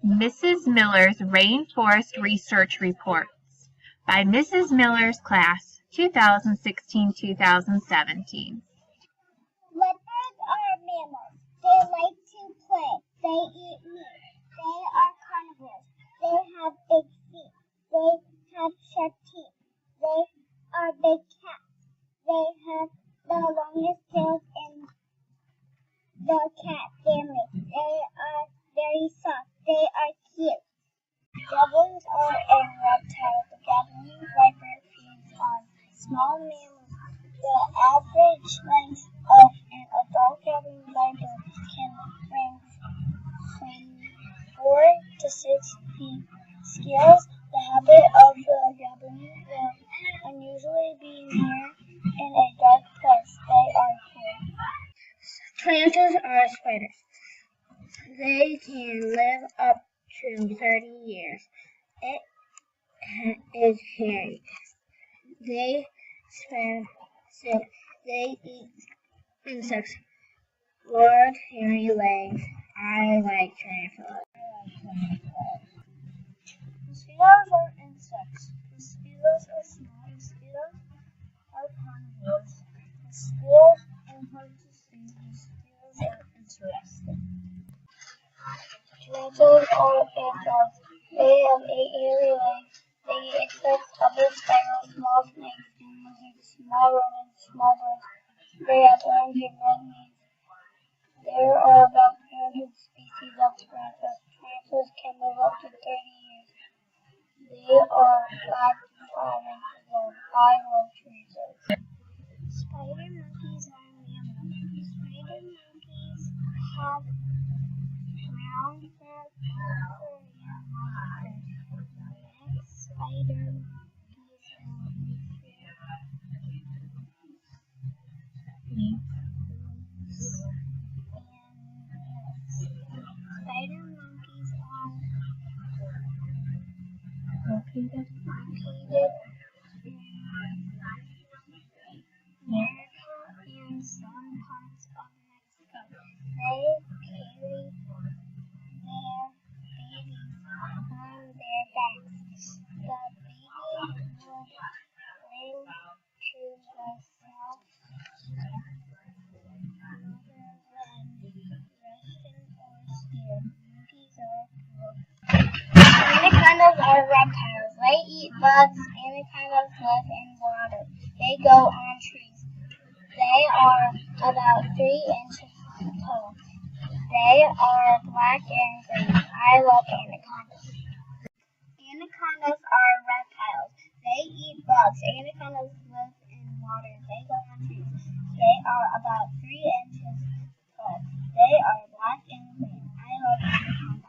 Mrs. Miller's Rainforest Research Reports by Mrs. Miller's Class, 2016-2017. Leopards are mammals. They like to play. They eat meat. They are carnivores. They have big feet. They have sharp teeth. They are big cats. They have the longest tails in the cat family. They are very soft. They are cute. Goblins are a reptile. The goblin viper feeds on small mammals. The average length of an adult goblin viper can range from 4 to 6 feet. Scales. The habit of the goblin will unusually be near in a dark place. They are cool. Tarantulas are spiders. They can live up to 30 years. It is hairy. They eat insects. Large, hairy legs. I like tarantulas. Mosquitoes are insects. Mosquitoes are small. Mosquitoes are carnivores. Mosquitoes are hard to see. Mosquitoes are interesting. Tarantulas are ants. They have 8 hairy legs. They eat insects, other spiders, small snakes, and lizards, small rodents, small birds. They have orange and red meat. There are about 300 species of tarantulas. Tarantulas can live up to 30 years. They are black and I love tarantulas. Spider monkeys are mammals. Spider monkeys have brown fur, and white fur. Spider monkeys have Spider monkeys are located in America and some parts of Mexico. They carry their babies on their backs. The baby will cling to the self rather than resting or steer. Monkeys are cool. Anacondas are reptiles. They eat bugs. Anacondas live in water. They go on trees. They are about 3 inches tall. They are black and green. I love anacondas. Anacondas are reptiles. They eat bugs. Anacondas live in water. They go on trees. They are about 3 inches tall. They are black and green. I love anacondas.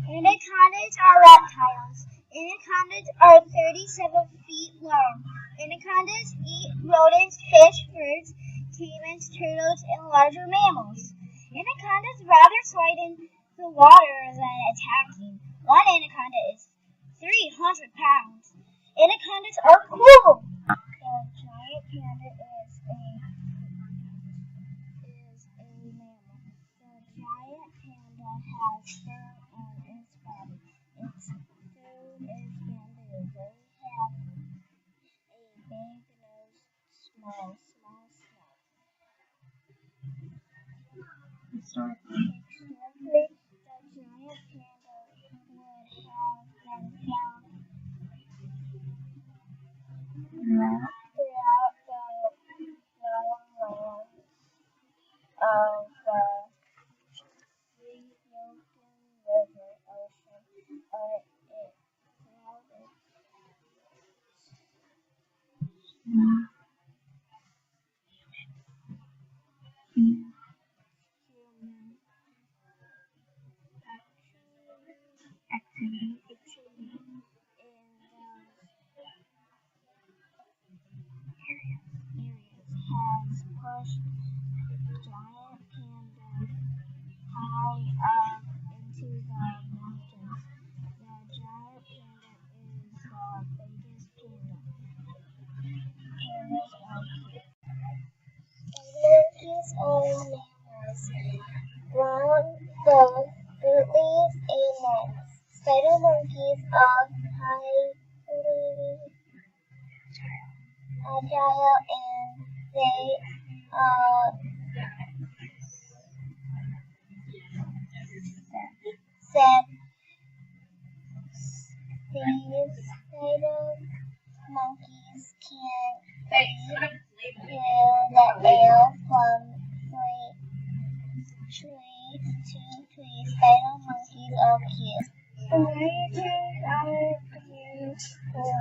Anacondas are reptiles. Anacondas are 37 feet long. Anacondas eat rodents, fish, birds, caimans, turtles, and larger mammals. Anacondas rather slide in the water than attacking. One anaconda is 300 pounds. Anacondas are cool. The giant panda is a mammal. The giant panda has fur on its body. Its food is bamboo. They have a big nose, small snout. Historically, the giant panda would have been found throughout the long land of the Ethiopian River Ocean, but it crowded human activity in those areas has pushed giant panda high up into the mountains. The giant panda is the biggest panda. Pandas are cute. Monkeys are mammals. Brown, bold, fruit leaves, and Spider monkeys are highly agile and they said these spider monkeys can feel the air from tree to tree. Spider monkeys are cute. The monkeys are beautiful.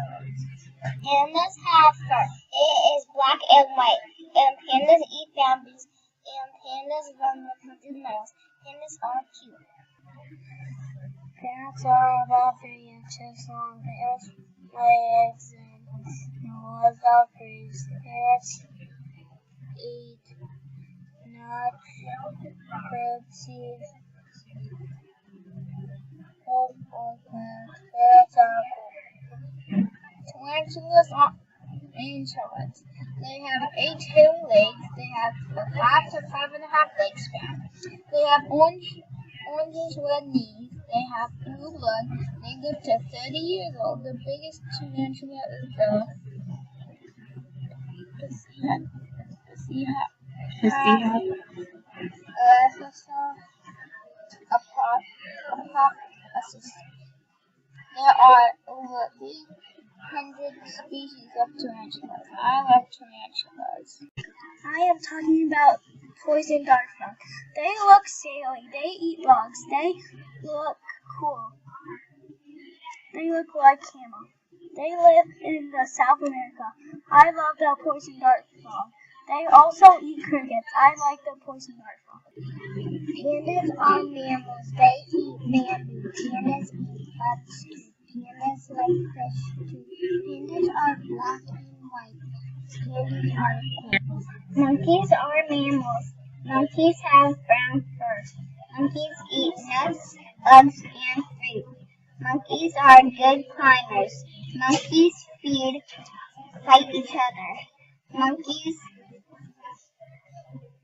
Pandas have fur. It is black and white. And pandas eat bamboos. And pandas run with hunted miles. Pandas are cute. Parrots are about 3 inches long. Parrots lay eggs in live trees. Parrots eat nuts, fruit, seeds, or plants. Parrots are cool. Tarantulas are anchovies. They have 8 hairy legs. They have 5 to 5.5 wingspan. They have orangish red knees. They have blue blood. They live to 30 years old. The biggest tarantula is the sea Apophysis. There are over 300 species of tarantulas. I love tarantulas. I am talking about poison dart frogs. They look scaly. They eat bugs. They look cool. They look like camel. They live in South America. I love the poison dart frog. They also eat crickets. I like the poison dart frog. Pandas are mammals. They eat bamboo. Pandas eat bugs too. Pandas like fish too. Pandas are black and white. Pandas are cool. Monkeys are mammals. Monkeys have brown fur. Monkeys eat nuts, bugs, and fruit. Monkeys are good climbers. Monkeys fight each other.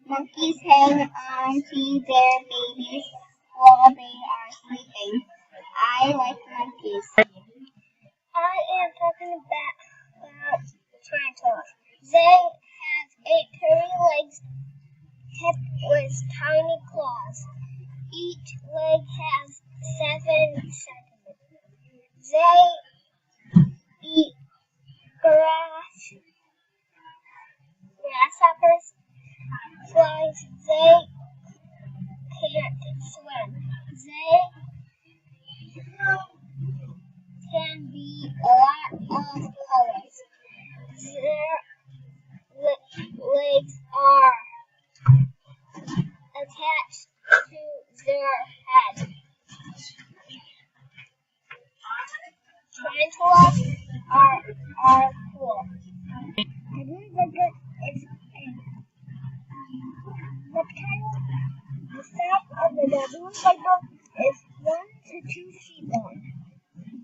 Monkeys hang on to their babies while they are sleeping. I like monkeys. I am talking about tarantulas. They have 8 hairy legs tipped with tiny claws. Each leg has 7 centimeters. They eat grasshoppers, flies. They can't swim. They can be a lot of colors. Their legs are attached to their head. Tarantulas are cool. Baboon viper is a reptile. The size of the baboon viper is 1 to 2 feet long.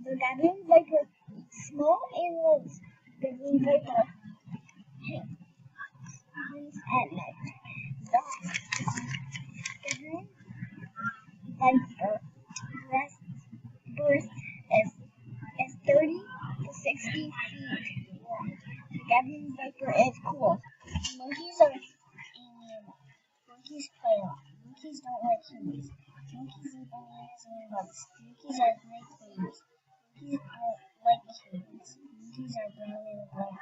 The baboon viper is small and loose. Baboon viper hunts at night. The baboon viper burst is 30 to 60 feet long. The baboon viper is cool. Monkeys are a mammal. Monkeys play a lot. Monkeys don't like humans. Monkeys eat bananas and bugs. Monkeys are great players. Monkeys are like humans. Monkeys are brown and black.